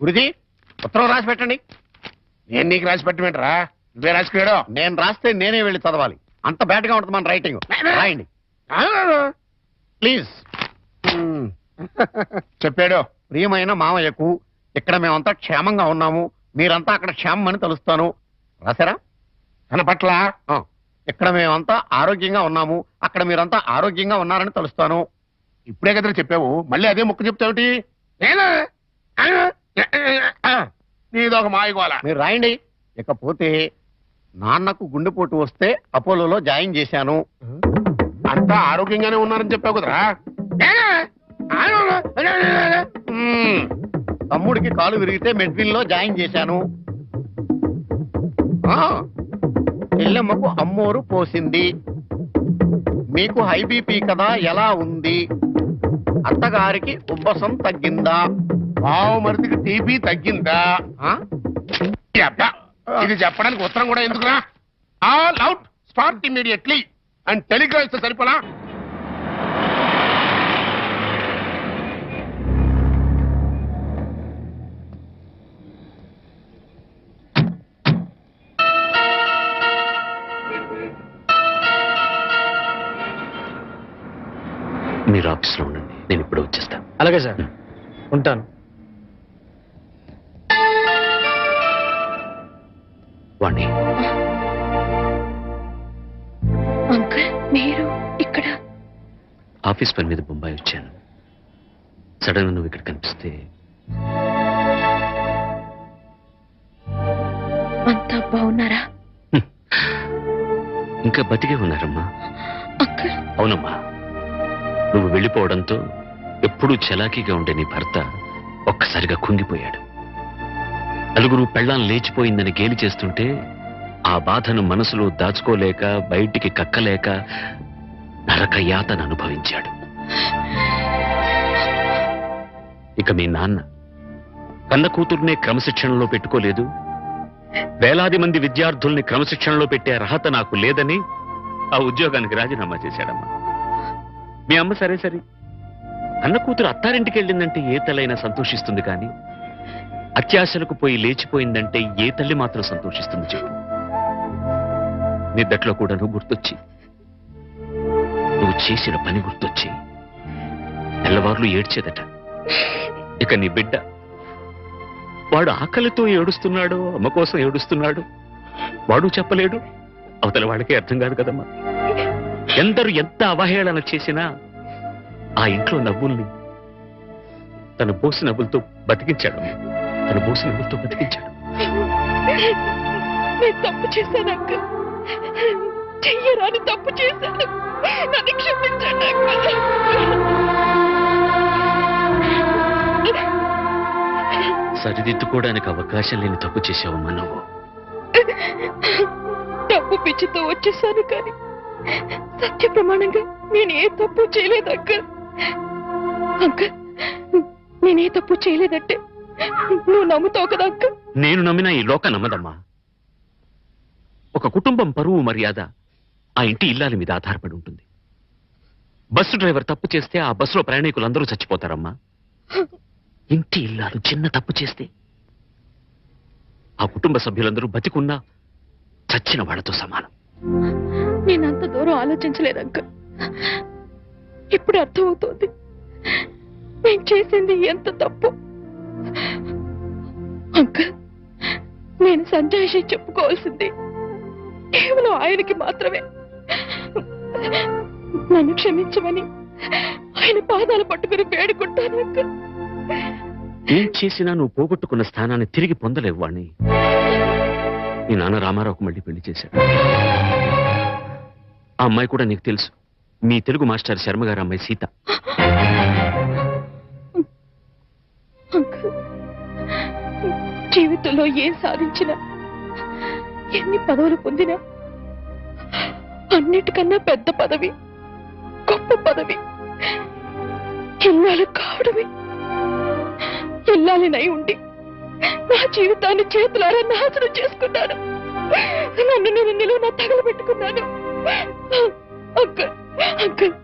గురుజీ ఉత్తరం రాసి పెట్టండి. నేను నీకు రాసి పెట్టమంటరా? నువ్వే రాసుకున్నాడు. నేను రాస్తే నేనే వెళ్ళి చదవాలి. అంత బ్యాడ్ గా ఉంటుంది మన రైటింగ్. రాయండి ప్లీజ్. చెప్పాడు. ప్రియమైన మామయ్యకు, ఇక్కడ మేమంతా క్షేమంగా ఉన్నాము, మీరంతా అక్కడ క్షేమం అని తలుస్తాను. రాశారా? తన పట్ల ఇక్కడ మేమంతా ఆరోగ్యంగా ఉన్నాము, అక్కడ మీరంతా ఆరోగ్యంగా ఉన్నారని తలుస్తాను. ఇప్పుడే కదా చెప్పావు, మళ్ళీ అదే ముక్క చెప్తావుటి? నీదొక మాయగోల. మీరు రాయండి. ఇకపోతే నాన్నకు గుండెపోటు వస్తే అపోలోలో జాయిన్ చేశాను. అంతా ఆరోగ్యంగానే ఉన్నారని చెప్పావు కదరా. తమ్ముడికి కాలు విరిగితే మెడ్విన్ లో జాయిన్ చేశాను. చెల్లెమ్మకు అమ్మోరు పోసింది. మీకు హై బీపీ కదా, ఎలా ఉంది? అత్తగారికి ఉబ్బసం తగ్గిందా? మరిదికి టీబీ తగ్గిందా? ఇది చెప్పడానికి ఉత్తరం కూడా ఎందుకురా? All out, start immediately and Telegram ఇస్తే సరిపోలా? మీరు ఆఫీస్లో ఉండండి, నేను ఇప్పుడు వచ్చేస్తాను. అలాగే సార్, ఉంటాను. వాణి, అంకుల్ మీరు ఇక్కడ? ఆఫీస్ పని మీద బొంబాయి వచ్చాను. సడన్ గా నువ్వు ఇక్కడ కనిపిస్తే అంతా బాగున్నారా? ఇంకా బతికే ఉన్నారమ్మా. అంకుల్. అవునమ్మా, నువ్వు వెళ్ళిపోవడంతో ఎప్పుడూ చలాకీగా ఉండే నీ భర్త ఒక్కసారిగా కుంగిపోయాడు. నలుగురు పెళ్ళాం లేచిపోయిందని గేలి చేస్తుంటే ఆ బాధను మనసులో దాచుకోలేక, బయటికి కక్కలేక నరక యాతన అనుభవించాడు. ఇక మీ నాన్న కన్న కూతుర్నే క్రమశిక్షణలో పెట్టుకోలేదు, వేలాది మంది విద్యార్థుల్ని క్రమశిక్షణలో పెట్టే అర్హత నాకు లేదని ఆ ఉద్యోగానికి రాజీనామా చేశాడమ్మా. మీ అమ్మ సరే సరే, అన్న కూతురు అత్తారింటికి వెళ్ళిందంటే ఏ తల్లైనా సంతోషిస్తుంది, కానీ అత్యాశలకు పోయి లేచిపోయిందంటే ఏ తల్లి మాత్రం సంతోషిస్తుంది చెప్పు? నిద్దట్లో కూడా నువ్వు గుర్తొచ్చి, నువ్వు చేసిన పని గుర్తొచ్చి తెల్లవార్లు ఏడ్చేదట. ఇక నీ బిడ్డ, వాడు ఆకలితో ఏడుస్తున్నాడు, అమ్మ కోసం ఏడుస్తున్నాడు, వాడు చెప్పలేడు, అవతల వాళ్ళకే అర్థం కాదు కదమ్మా. ఎందరు ఎంత అవహేళన చేసినా ఆ ఇంట్లో నవ్వుల్ని తన బోసి నవ్వులతో బతికించాడు. తన బోసి నవ్వులతో బతికించాడు. నేను తప్పు చేశాను అంకుల్, చెయ్యరాని తప్పు చేశాను, నన్ను క్షమించండి అంకుల్. సరిదిద్దుకోవడానికి అవకాశం లేని తప్పు చేసావమ్మా నువ్వు. తప్పు పిచ్చితో వచ్చేసాను, కానీ సత్య ప్రమాణంగా నేను ఏ తప్పు చేయలేదు అంకుల్. అంకుల్, నేనే తప్పు చేయలేదంటే నువ్వు నమ్ముతావు కదా అంకుల్? నేను నమ్మినా ఈ లోక నమ్మదమ్మా. ఒక కుటుంబం పరువు మర్యాద ఆ ఇంటి ఇల్లాలి మీద ఆధారపడి ఉంటుంది. బస్సు డ్రైవర్ తప్పు చేస్తే ఆ బస్సులో ప్రయాణికులందరూ చచ్చిపోతారమ్మా. ఇంటి ఇల్లాలు చిన్న తప్పు చేస్తే ఆ కుటుంబ సభ్యులందరూ బతికున్నా చచ్చిన వాళ్ళతో సమానం. నేనంత దూరం ఆలోచించలేదు అంకుల్. ఇప్పుడు అర్థమవుతోంది నేను చేసింది ఎంత తప్పు. అంకుల్, నేను సంజాయిషి చెప్పుకోవాల్సింది కేవలం ఆయనకి మాత్రమే. నన్ను క్షమించమని ఆయన పాదాలు పట్టుకుని వేడుకుంటాను అంకుల్. ఏం చేసినా నువ్వు పోగొట్టుకున్న స్థానాన్ని తిరిగి పొందలేవు వాణ్ణి. నీ నాన్న రామారావుకు మళ్ళీ పెళ్లి చేశాడు. ఆ అమ్మాయి కూడా నీకు తెలుసు, మీ తెలుగు మాస్టర్ శర్మ గారు అమ్మాయి సీత. జీవితంలో ఏం సాధించినా, ఎన్ని పదవులు పొందినా, అన్నిటికన్నా పెద్ద పదవి, గొప్ప పదవి ఇల్లాలు కావడమే. ఇల్లాలినై ఉండి నా జీవితాన్ని చేతులారా నాశనం చేసుకున్నాను. నన్ను నేను నిలువునా తగలబెట్టుకున్నాను. అంకుల్, అంకుల్,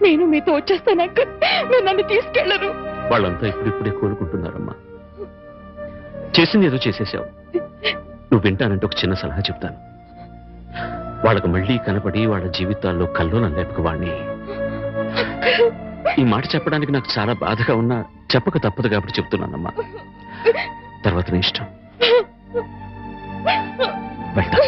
నేను మీతో వచ్చేస్తాను అంకుల్. మీరు నన్ను తీసుకెళ్లరు. వాళ్ళంతా ఇప్పుడిప్పుడే కోలుకుంటున్నారమ్మా. చేసింది ఏదో చేసేసావు. నువ్వు వింటానంటే ఒక చిన్న సలహా చెప్తాను. వాళ్ళకు మళ్ళీ కనపడి వాళ్ళ జీవితాల్లో కల్లోలం లేపక వాణ్ణి. ఈ మాట చెప్పడానికి నాకు చాలా బాధగా ఉన్నా చెప్పక తప్పదు కాబట్టి చెప్తున్నానమ్మా. తర్వాత నీ ఇష్టం. వెళ్తా.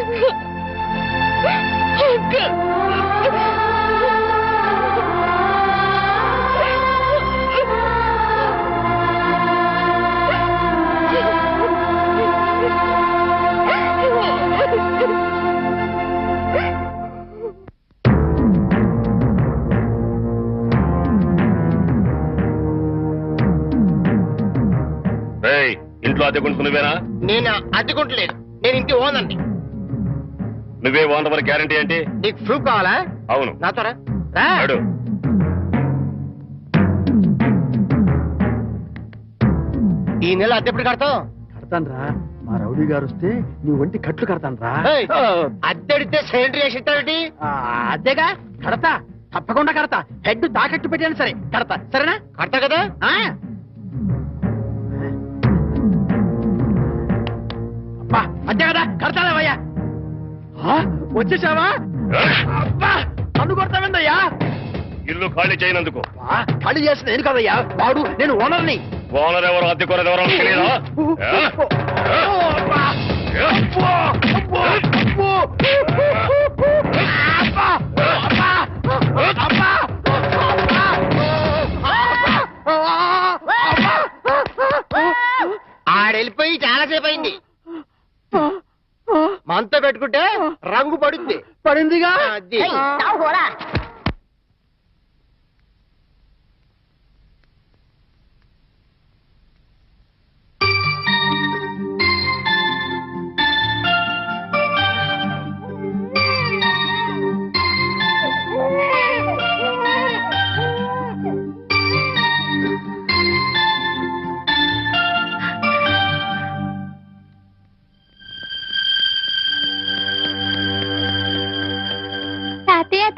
ఇంట్లో అద్దెకుంటు నువ్వేనా? నేను అద్దెకుంటలేదు, నేను ఇంటి ఓనండి. నువ్వే ఓనర్ గ్యారంటీ ఏంటి? నీకు ప్రూఫ్ కావాలా? అవును. నాతో రా. ఈ నెల అద్దె ఎప్పుడు కడతావు? కడతాను రా. మా రౌడీ గారు వస్తే నీ ఒంటి కట్లు కడతాను రా. అద్దె అడిగితే సిలిండర్ వేసి ఇస్తావేంటి? అదేగా కడతా, తప్పకుండా కడతా. హెడ్ తాకట్టు పెట్టాను సరే కడతా. సరేనా? కడతా కదా. అంతే కదా, కడతాలేవయ్యా. వచ్చేసావా? అబ్బా, నన్ను కొడతావేందయ్యా? ఇల్లు ఖాళీ చేయనందుకు. ఖాళీ చేసిన నేను కదయ్యా, వాడు నేను ఓనర్ని. ఓనర్ ఎవరు, అద్దెకోనది ఎవరో తెలియదా? ఆడెళ్ళిపోయి చాలాసేపు అయింది. మనతో పెట్టుకుంటే రంగు పడుద్ది. పడిందిగా. అది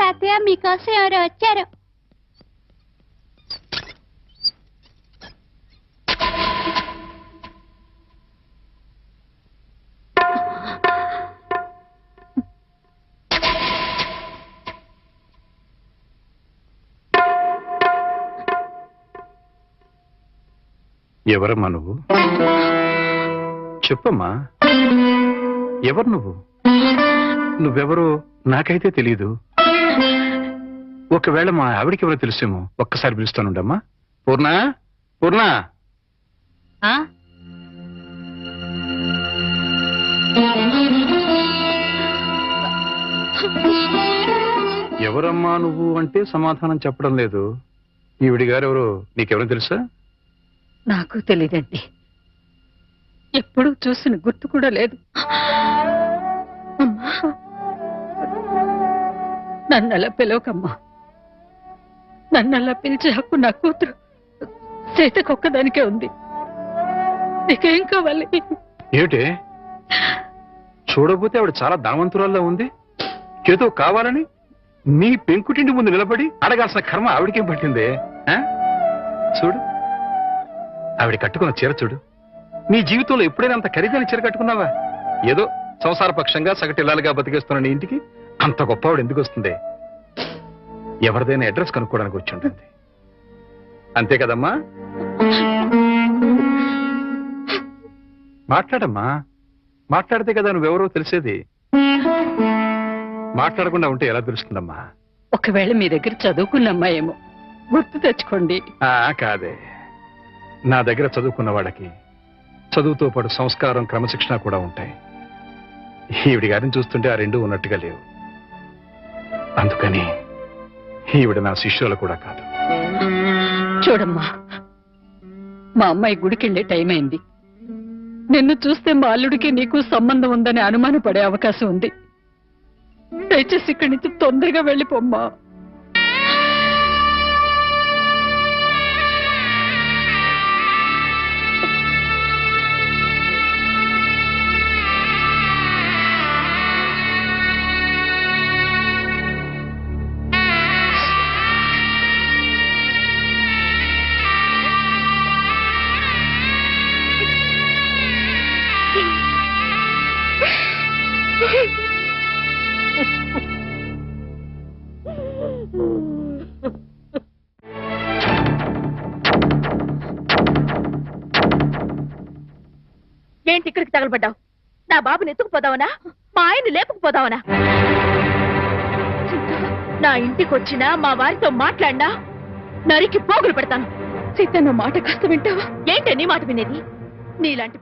తాతయ్య మీకోసం ఎవరు వచ్చారు? ఎవరమ్మా నువ్వు? చెప్పమ్మా, ఎవరు నువ్వు? నువ్వెవరో నాకైతే తెలీదు. ఒకవేళ మా ఆవిడికి ఎవరో తెలుసేమో. ఒక్కసారి పిలుస్తానుండమ్మా. పూర్ణ, పూర్ణ. ఎవరమ్మా నువ్వు అంటే సమాధానం చెప్పడం లేదు. ఈవిడి గారు ఎవరో నీకెవరో తెలుసా? నాకు తెలీదండి, ఎప్పుడూ చూసిన గుర్తు కూడా లేదు. అమ్మా, నన్నలా పిలవకమ్మా. నన్నలా పిలిచే హక్కు నా కూతురు సీతకొక్కదానికే ఉంది. నీకేం కావాలి? ఏమిటే చూడబోతే ఆవిడ చాలా ధనవంతురాల్లో ఉంది. ఏదో కావాలని నీ పెంకుటింటి ముందు నిలబడి అడగాల్సిన కర్మ ఆవిడకేం పట్టిందే? చూడు, ఆవిడ కట్టుకున్న చీర చూడు. నీ జీవితంలో ఎప్పుడైనా అంత ఖరీదైన చీర కట్టుకున్నావా? ఏదో సంసార పక్షంగా సగటిల్లాలుగా బతికేస్తున్న నీ ఇంటికి అంత గొప్ప ఆవిడ ఎందుకు వస్తుంది? ఎవరిదైనా అడ్రస్ కనుక్కోవడానికి వచ్చి ఉంటుంది. అంతే కదమ్మా? మాట్లాడమ్మా, మాట్లాడితే కదా నువ్వెవరో తెలిసేది. మాట్లాడకుండా ఉంటే ఎలా తెలుస్తుందమ్మా? ఒకవేళ మీ దగ్గర చదువుకున్న అమ్మాయేమో, గుర్తు తెచ్చుకోండి. కాదే, నా దగ్గర చదువుకున్న వాళ్ళకి చదువుతో పాటు సంస్కారం, క్రమశిక్షణ కూడా ఉంటాయి. ఈవిడి గారిని చూస్తుంటే ఆ రెండూ ఉన్నట్టుగా లేవు. అందుకని ఈవిడ నా శిష్యులు కూడా కాదు. చూడమ్మా, మా అమ్మాయి గుడికెళ్లే టైం అయింది. నిన్ను చూస్తే మా అల్లుడికి నీకు సంబంధం ఉందని అనుమానపడే అవకాశం ఉంది. దయచేసి ఇక్కడి నుంచి తొందరగా వెళ్ళిపోమ్మా. ఏంటి ఇక్కడికి తగలబడ్డావు? నా బాబుని ఎత్తుకుపోదావనా? మా ఆయన్ని లేపుకుపోదావనా? నా ఇంటికి వచ్చినా మా వారితో మాట్లాడినా నరికి పోగులు పెడతాను. సీత, నా మాట కాస్త వింటావా? ఏంటి నీ మాట వినేది? నీలాంటి